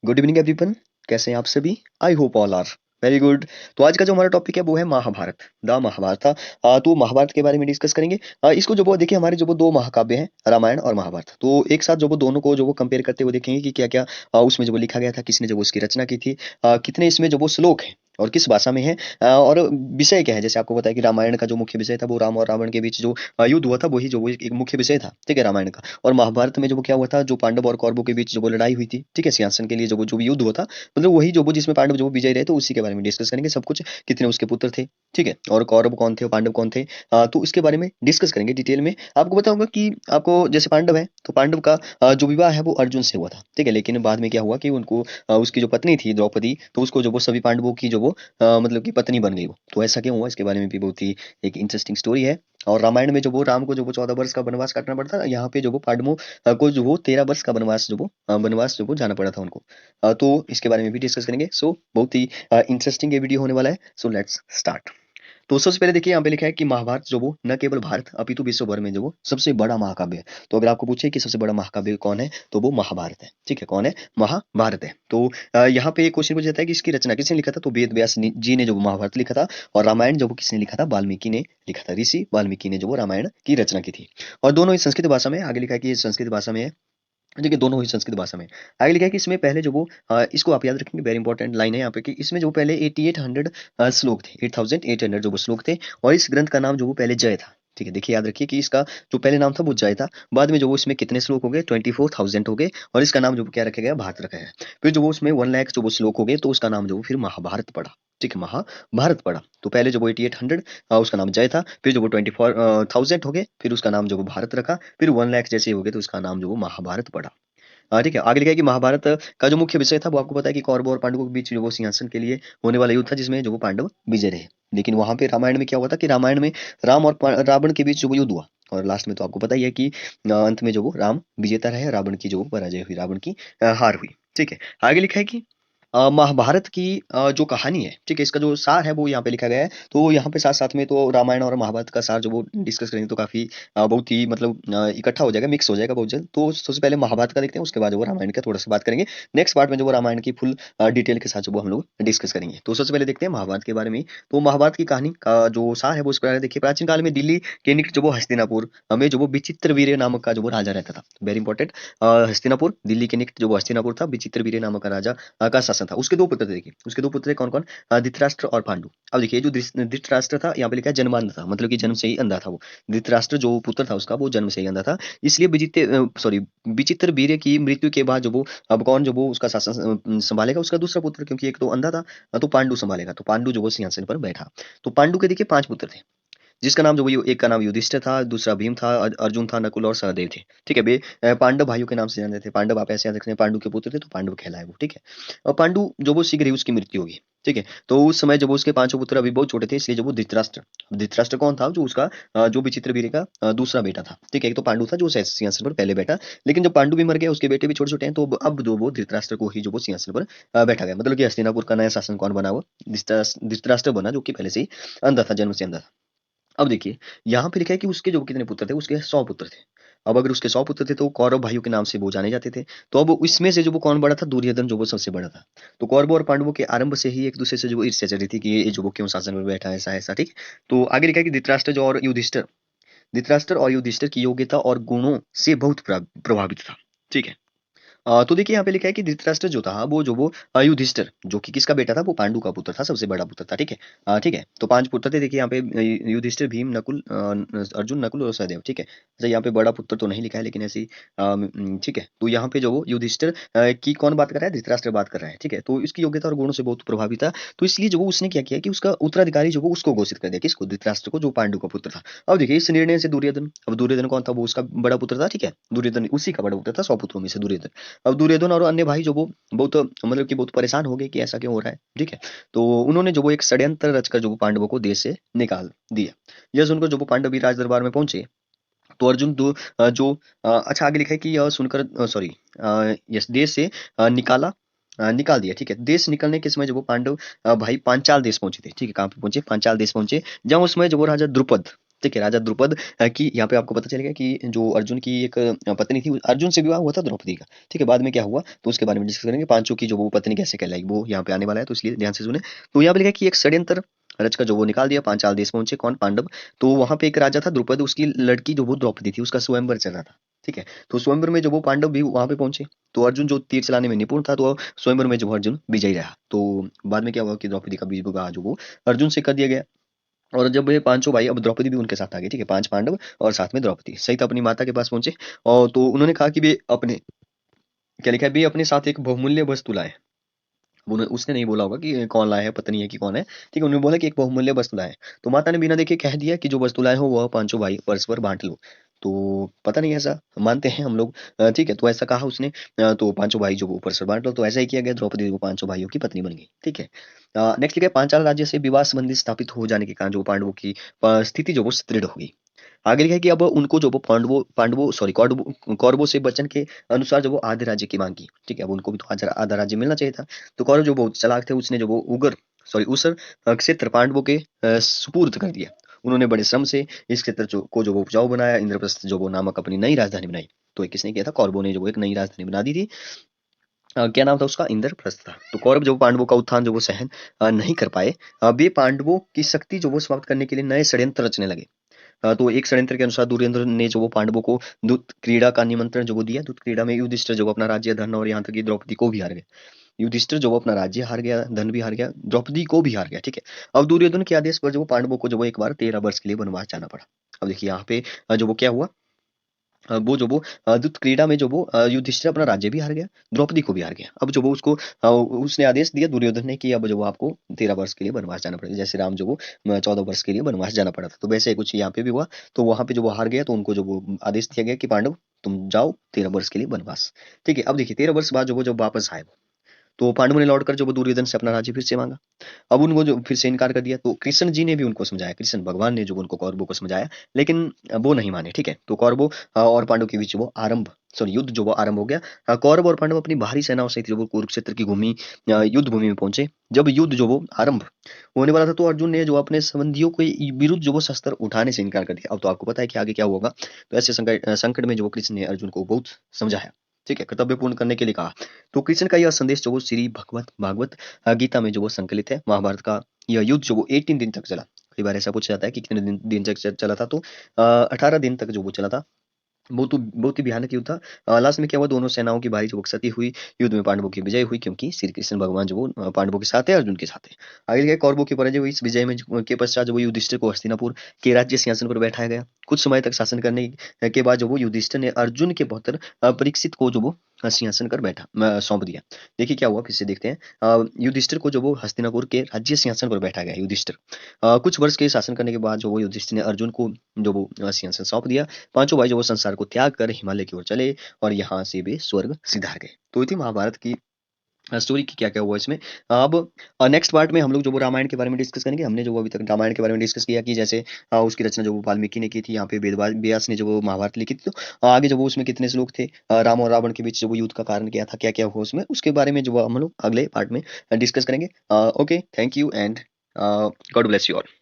Good evening everyone. कैसे हैं आप सभी? I hope all are very good. तो आज का जो हमारा टॉपिक है वो है महाभारत, द महाभारत। तो महाभारत के बारे में डिस्कस करेंगे। इसको जो वो देखिए, हमारे जो वो दो महाकाव्य हैं, रामायण और महाभारत, तो एक साथ जो वो दोनों को जो वो कंपेयर करते हुए देखेंगे कि क्या क्या उसमें जो वो लिखा गया था, किसने जो वो उसकी रचना की थी, कितने इसमें जो वो श्लोक हैं और किस भाषा में है, और विषय क्या है। जैसे आपको पता है कि रामायण का जो मुख्य विषय था वो राम और रावण के बीच जो युद्ध हुआ था, वही जो वो एक मुख्य विषय था, ठीक है, रामायण का। और महाभारत में जो वो क्या हुआ था, जो पांडव और कौरवों के बीच जो वो लड़ाई हुई थी, ठीक है, सिंहासन के लिए जो वो जो भी युद्ध हुआ था, मतलब वही जो वो जिसमें पांडव जो वो विजय रहे, तो उसी के बारे में डिस्कस करेंगे सब कुछ। कितने उसके पुत्र थे, ठीक है, और कौरव कौन थे और पांडव कौन थे, तो इसके बारे में डिस्कस करेंगे डिटेल में। आपको बताऊंगा कि आपको जैसे पांडव है, तो पांडव का जो विवाह है वो अर्जुन से हुआ था, ठीक है, लेकिन बाद में क्या हुआ कि उनको उसकी जो पत्नी थी द्रौपदी, तो उसको जो वो सभी पांडवों की जो वो मतलब कि पत्नी बन गई वो। तो ऐसा क्यों हुआ, इसके बारे में भी बहुत ही एक इंटरेस्टिंग स्टोरी है। और रामायण में जो वो राम को जो वो 14 वर्ष का वनवास काटना पड़ता, यहाँ पे जो वो पांडवों को जो वो 13 वर्ष का वनवास जो वो वनवास जो वो जाना पड़ा था उनको। तो इसके बारे में भी डिस्कस करेंगे। सो बहुत ही इंटरेस्टिंग ये वीडियो होने वाला है। So let's start. तो सबसे पहले देखिए, यहाँ पे लिखा है कि महाभारत जो वो न केवल भारत अपितु विश्व भर में जो वो सबसे बड़ा महाकाव्य है। तो अगर आपको पूछे कि सबसे बड़ा महाकाव्य कौन है, तो वो महाभारत है, ठीक है। कौन है? महाभारत है। तो यहाँ पे एक क्वेश्चन पूछा जाता है कि इसकी रचना किसने लिखा था, तो वेद व्यास जी ने जो वो महाभारत लिखा था। और रामायण जो वो किसने लिखा था, वाल्मीकि ने लिखा था। ऋषि वाल्मीकि ने जो वो रामायण की रचना की थी। और दोनों ही संस्कृत भाषा में है। आगे लिखा है कि ये संस्कृत भाषा में है, देखिए दोनों ही संस्कृत भाषा में। आगे लिखा है कि इसमें पहले जो वो इसको आप याद रखेंगे, वेरी इंपॉर्टेंट लाइन है यहाँ पे, कि इसमें जो पहले 8800 श्लोक थे, 8800 जो वो श्लोक थे। और इस ग्रंथ का नाम जो वो पहले जय था, ठीक है। देखिए याद रखिए कि इसका जो पहले नाम था वो जय था। बाद में जो वो इसमें कितने श्लोक हो गए, 24,000 हो गए। और इसका नाम जो वो क्या रखा गया, भारत रखा गया। फिर जो वो उसमें 1 लाख जो वो श्लोक हो गए, तो उसका नाम जो वो फिर महाभारत पड़ा, ठीक है, महाभारत पड़ा। तो पहले जो वो 8800 उसका नाम जय था, फिर जो वो 24,000 हो गए, फिर उसका नाम जो वो भारत रखा, फिर 1 लाख जैसे हो गए, तो उसका नाम जो वो महाभारत पड़ा। ठीक है। आगे लिखा है कि महाभारत का जो मुख्य विषय था वो आपको पता है कि कौरवों और पांडवों के बीच जो वो सिंहासन के लिए होने वाला युद्ध था, जिसमें जो वो पांडव विजय रहे। लेकिन वहां पे रामायण में क्या हुआ था कि रामायण में राम और रावण के बीच जो वो युद्ध हुआ। और लास्ट में तो आपको पता ही है कि अंत में जो वो राम विजेता रहे, रावण की जो वो पराजय हुई, रावण की हार हुई, ठीक है। आगे लिखा है कि महाभारत की जो कहानी है, ठीक है, इसका जो सार है वो यहाँ पे लिखा गया है। तो यहाँ पे साथ साथ में तो रामायण और महाभारत का सार जो वो डिस्कस करेंगे, तो काफी बहुत ही मतलब इकट्ठा हो जाएगा, मिक्स हो जाएगा बहुत जल्द। तो सबसे पहले महाभारत का देखते हैं, उसके बाद जो वो रामायण का थोड़ा सा बात करेंगे। नेक्स्ट पार्ट में जो वो रामायण की फुल डिटेल के साथ जो वो हम लोग डिस्कस करेंगे। तो सबसे पहले देखते हैं महाभारत के बारे में। तो महाभारत की कहानी का जो सार है वो इस प्रकार है। देखिए, प्राचीन काल में दिल्ली के निकट जो वो हस्तिनापुर में जो वो विचित्र वीर्य नामक का जो वो राजा रहता था, वेरी इंपॉर्टेंट। हस्तिनापुर, दिल्ली के निकट जो वो हस्तिनापुर था, विचित्र वीर्य नामक का राजा का शासन था। उसके दो पुत्र थे, देखिए उसके दो पुत्र थे, कौन कौन? धृतराष्ट्र और पांडु। अब देखिए, जो धृतराष्ट्र था, यहाँ पे लिखा है जन्मांध था, मतलब कि जन्म से ही अंधा था वो। धृतराष्ट्र जो पुत्र था उसका, वो जन्म से ही अंधा था। इसलिए विचित्र वीर्य की मृत्यु के बाद जो वो अब कौन जो वो उसका शासन संभालेगा, उसका दूसरा पुत्र, क्योंकि एक तो अंधा था, तो पांडु संभालेगा। तो पांडु जो वो सिंहासन पर बैठा। तो पांडु के देखिए 5 पुत्र थे, जिसका नाम जो वो एक का नाम युधिष्ठिर था, दूसरा भीम था, अर्जुन था, नकुल और सहदेव थे, ठीक है। वे पांडव भाइयों के नाम से जाने थे। पांडव आप ऐसे याद रखते हैं, पांडु के पुत्र थे, तो पांडव कहलाए वो, ठीक है। और पांडु जो वो शीघ्र ही उसकी मृत्यु होगी, ठीक है। तो उस समय जब वो उसके 5 पुत्र अभी बहुत छोटे थे, इसलिए जो वो धृतराष्ट्र, धृतराष्ट्र कौन था, जो उसका जो विचित्र वीर्य का दूसरा बेटा था, ठीक है। एक तो पांडु था जो सिंहासन पर पहले बैठा, लेकिन जब पांडु भी मर गया, उसके बेटे भी छोटे छोटे हैं, तो अब जो वो धृतराष्ट्र को ही जो वो सिंहासन पर बैठा गया। मतलब कि हस्तिनापुर का नया शासन कौन बना, वो धृतराष्ट्र बना, जो कि पहले से ही अंधा था, जन्म से अंधा था। अब देखिए, यहाँ पे लिखा है कि उसके जो कितने पुत्र थे, उसके 100 पुत्र थे। अब अगर उसके 100 पुत्र थे, तो कौरव भाइयों के नाम से वो जाने जाते थे। तो अब इसमें से जो वो कौन बड़ा था, दुर्योधन जो वो सबसे बड़ा था। तो कौरवों और पांडवों के आरंभ से ही एक दूसरे से जो वो ईर्ष्या चल रही थी कि ये जो वो क्यों शासन में बैठा है, ऐसा ऐसा, ठीक। तो आगे लिखा है कि धृतराष्ट्र और युधिष्ठिर की योग्यता और गुणों से बहुत प्रभावित था, ठीक है। तो देखिए यहाँ पे लिखा है कि धृतराष्ट्र जो था, वो जो वो युधिष्ठिर, जो कि किसका बेटा था, वो पांडु का पुत्र था, सबसे बड़ा पुत्र था, ठीक है। ठीक है, तो 5 पुत्र थे। देखिए यहाँ पे युधिष्ठिर, भीम, नकुल, अर्जुन, नकुल और सहदेव, ठीक है। अच्छा, यहाँ पे बड़ा पुत्र तो नहीं लिखा है, लेकिन ऐसी ठीक है। तो यहाँ पे जो वो युधिष्ठिर की कौन बात कर रहा है, धृतराष्ट्र बात कर रहा है, ठीक है। तो इसकी योग्यता और गुणों से बहुत प्रभावित था। तो इसलिए जो वो उसने क्या किया कि उसका उत्तराधिकारी जो वो उसको घोषित कर दिया, किसको? धृतराष्ट्र को, जो पांडु का पुत्र था। अब देखिए, इस निर्णय से दुर्योधन, अब दुर्योधन कौन था, वो उसका बड़ा पुत्र था, ठीक है। दुर्योधन उसी का बड़ा पुत्र था, 100 पुत्रों में से दुर्योधन। अब दुर्योधन और अन्य भाई जो वो बहुत मतलब कि बहुत परेशान हो गए कि ऐसा क्यों हो रहा है, ठीक है। तो उन्होंने जो वो एक षड्यंत्र रचकर जो वो पांडवों को देश से निकाल दिया। यह सुनकर जो वो पांडव भी राज दरबार में पहुंचे, तो अर्जुन अच्छा, आगे लिखा है कि यह सुनकर सॉरी यस देश से निकाला निकाल दिया, ठीक है। देश निकलने के समय जब वो पांडव भाई पांचाल देश पहुंचे थे, ठीक है। कहाँ पे पहुंचे? पांचाल देश पहुंचे, जहाँ उस समय जो वो राजा द्रुपद, ठीक है, राजा द्रुपद की यहाँ पे आपको पता चलेगा कि जो अर्जुन की एक पत्नी थी, अर्जुन से विवाह हुआ था द्रौपदी का। ठीक है, बाद में क्या हुआ तो उसके बारे में डिस्कस करेंगे। पांचों की जो वो पत्नी कैसे कहलाई वो यहाँ पे आने वाला है, तो इसलिए ध्यान से सुने। तो यहाँ पे लिखा है कि एक षड्यंत्र रच कर जो वो निकाल दिया, पांचाल देश पहुंचे कौन, पांडव। तो वहां पे एक राजा था द्रुपद, उसकी लड़की जो वो द्रौपदी थी, उसका स्वयंवर चल रहा था। ठीक है, तो स्वयंवर में जो वो पांडव भी वहां पे पहुंचे। तो अर्जुन जो तीर चलाने में निपुण था, तो स्वयंवर में जो अर्जुन विजयी रहा। तो बाद में क्या हुआ कि द्रौपदी का विवाह जो वो अर्जुन से कर दिया गया। और जब ये पांचों भाई, अब द्रौपदी भी उनके साथ आ गई। ठीक है, 5 पांडव और साथ में द्रौपदी सहित अपनी माता के पास पहुंचे। और तो उन्होंने कहा कि वे अपने, क्या लिखा है, वे अपने साथ एक बहुमूल्य वस्तु लाए। उसने नहीं बोला होगा कि कौन लाया है, पत्नी है कि कौन है। ठीक है, उन्होंने बोला कि एक बहुमूल्य वस्तु लाए। तो माता ने बिना देखे कह दिया कि जो वस्तु लाए हो वह पांचों भाई परस्पर बांट लो। तो पता नहीं, ऐसा मानते हैं हम लोग। ठीक है, तो ऐसा कहा उसने। तो पांचों भाई जो वो परस्पर बांट लो, तो ऐसा ही किया गया। द्रौपदी वो पांचों भाइयों की पत्नी बन गई। ठीक है, नेक्स्ट लिखा है पांचाल राज्य से विवाह संबंधी स्थापित हो जाने के कारण जो पांडवों की स्थिति जो वो सुदृढ़ हो गई। आगे लिखा है कि अब उनको जो वो पांडवों पांडवों सॉरी कौरवों कौरवों से वचन के अनुसार जो वो आधे राज्य की मांग की। ठीक है, अब उनको भी तो आधा आधा राज्य मिलना चाहिए था। तो कौरव जो बहुत चालाक थे, उसने जो वो उसर क्षेत्र पांडवों के सुपुर्द कर दिया। उन्होंने बड़े श्रम से इस क्षेत्र को जो वो उपजाऊ बनाया, इंद्रप्रस्थ जो वो नामक अपनी नई राजधानी बनाई। तो ये किसने किया था, कौरवों ने जो वो एक नई राजधानी बना दी थी। क्या नाम था उसका, इंद्रप्रस्थ था। तो कौरव जो पांडवों का उत्थान जो वो सहन नहीं कर पाए। वे पांडवों की शक्ति जो वो समाप्त करने के लिए नए षड्यंत्र रचने लगे। तो एक षड्यंत्र के अनुसार दुर्योधन ने जो वो पांडवों को दूत क्रीड़ा का निमंत्रण जो वो दिया। दूत क्रीड़ा में युधिष्ठिर जो वो अपना राज्य, धन और यहाँ तक कि द्रौपदी को भी हार गया। युधिष्ठिर जो वो अपना राज्य हार गया, धन भी हार गया, द्रौपदी को भी हार गया। ठीक है, अब दुर्योधन के आदेश पर जो वो पांडवों को जो वो एक बार 13 वर्ष के लिए वनवास जाना पड़ा। अब देखिए यहाँ पे जो वो क्या हुआ, वो जो वो दूत क्रीड़ा में जो वो युधिष्ठिर अपना राज्य भी हार गया, द्रौपदी को भी हार गया। अब जो वो उसको उसने आदेश दिया दुर्योधन ने कि अब जो वो आपको 13 वर्ष के लिए वनवास जाना पड़ेगा, जैसे राम जो वो 14 वर्ष के लिए वनवास जाना पड़ा था। तो वैसे ही कुछ यहाँ पे भी हुआ। तो वहां पे जो वो हार गया, तो उनको जो वो आदेश दिया गया कि पांडव तुम जाओ 13 वर्ष के लिए वनवास। ठीक है, अब देखिए 13 वर्ष बाद जो वो जब वापस आए, तो पांडवों ने लौटकर जो वो दुर्योधन से अपना राज्य फिर से मांगा। अब उनको जो फिर से इनकार कर दिया। तो कृष्ण जी ने भी उनको समझाया, कृष्ण भगवान ने जो उनको कौरवों को समझाया, लेकिन वो नहीं माने। ठीक है, तो कौरवों और पांडवों के बीच वो युद्ध जो वो आरंभ हो गया। कौरव और पांडव अपनी बाहरी सेनाओं सहित जो वो कुरुक्षेत्र की भूमि, युद्ध भूमि में पहुंचे। जब युद्ध जो वो आरंभ होने वाला था, तो अर्जुन ने जो अपने संबंधियों के विरुद्ध जो वो शस्त्र उठाने से इनकार कर दिया। अब तो आपको पता है कि आगे क्या होगा। तो ऐसे संकट में जो वो कृष्ण ने अर्जुन को बहुत समझाया। ठीक है, कर्तव्य पूर्ण करने के लिए कहा। तो कृष्ण का यह संदेश जो वो श्री भगवत भागवत गीता में जो वो संकलित है। महाभारत का यह युद्ध जो वो 18 दिन तक चला। कई बार ऐसा पूछा जाता है कि कितने दिन तक चला था, तो 18 दिन तक जो वो चला था। बहुत ही भयानक युद्ध था। लास्ट में क्या हुआ, दोनों सेनाओं की भारी जो क्षति हुई। युद्ध में पांडवों की विजय हुई, क्योंकि श्री कृष्ण भगवान जो वो पांडवों के साथ है, अर्जुन के साथ है। आगे क्या, कौरवों की पराजय हुई। इस विजय में के पश्चात जो वो युधिष्ठिर को हस्तिनापुर के राज्य सिंहासन पर बैठाया गया। कुछ समय तक शासन करने के बाद जो वो युधिष्ठिर ने अर्जुन के पुत्र परीक्षित को जो वो सिंहासन कर सौंप दिया। देखिए क्या हुआ, फिर से देखते हैं। युधिष्ठिर को जो वो हस्तिनापुर के राज्य सिंहासन पर बैठा गया युधिष्ठिर। कुछ वर्ष के शासन करने के बाद जो वो युधिष्ठिर ने अर्जुन को जो वो सिंहासन सौंप दिया। पांचों भाई जो वो संसार को त्याग कर हिमालय की ओर चले, और यहाँ से वे स्वर्ग सिधार गए। तो ये थी महाभारत की स्टोरी की क्या क्या हुआ इसमें। अब नेक्स्ट पार्ट में हम लोग जो वो रामायण के बारे में डिस्कस करेंगे। हमने जो वो अभी तक रामायण के बारे में डिस्कस किया कि जैसे उसकी रचना जो वो वाल्मीकि ने की थी, यहाँ पे वेद व्यास ने जो वो महाभारत लिखी थी। तो आगे जो वो उसमें कितने श्लोक थे, राम और रावण के बीच जो वो युद्ध का कारण क्या था, क्या क्या हुआ उसमें, उसके बारे में जो वो हम लोग अगले पार्ट में डिस्कस करेंगे। Okay, thank you and God bless you all.